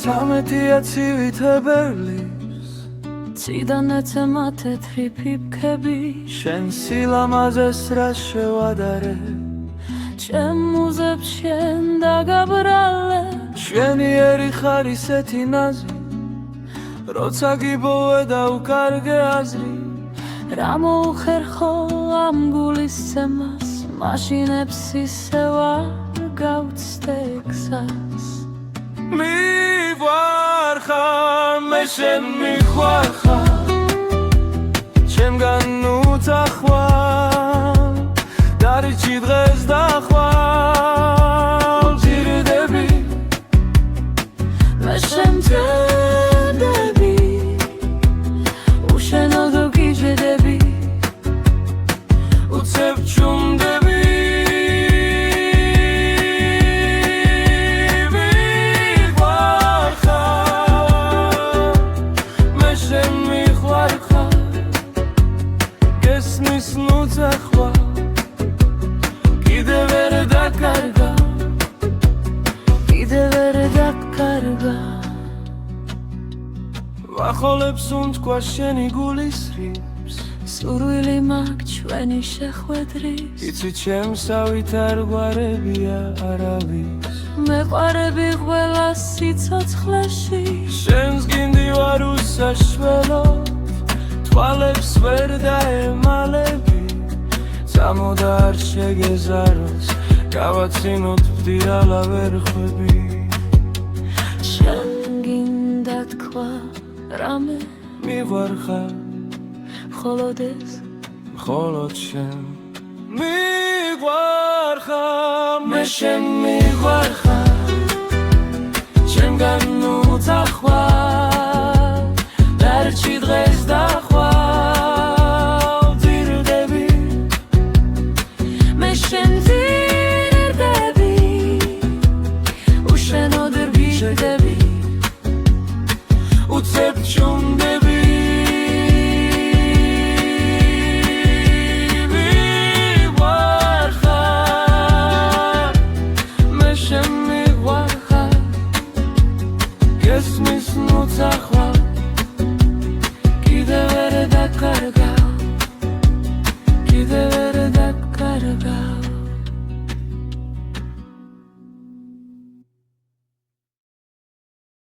13 ცივითებერლის ციდან ეცემა თეთრი ფიფქები შენ სილამაზეს რა შევადარე ჩემ მუზებს შენ დაგაბრალე შვენიერი ხარ ისეთი ნაზი როცა გიბოვე და უკარგე აზრი რა მოუხერხო ამ გულისცემას მაშინებს ისევ არ გავცდე გზას მიგვარხარ მე შენ მიხვარხარ ჩემგან უძახვალ დარიჩი დღეს დახვალ ძირდები მე შენ მძერდები უშენოდ გიჟდები უცებ ჩუმდები გესმის ნუძახვა კიდევ ვერ დაკარგა კიდევ ვერ დაკარგა ვახოლებს უნთქვა შენი გულის რიფს სურვილი მაგ ჩვენი შეხვედრის იცი ჩემსავით არ გვარებია არავის მეყვარები ყველა სიცოცხლეში შენს გინდი ვარ უსაშველო თვალებს ვერ დაემალები წამოდა არ შეგეზაროს გავაცინოთ ვდიალა ვერ ხვები შენ გინდა თქვა რამე მიგვარხარ მხოლოდ ეს მხოლოდ შენ მიგვარხარ მე შენ მიგვარხარ ჩემგან უძახვალ დარჩი დღეს დახვალ ძირდები მე შენ ძირდები უშენოდ რგიჟდები უცებ ჩუმდები მიგვარხარ მე შენ მიგვარხარ გესმის ნუძახვალ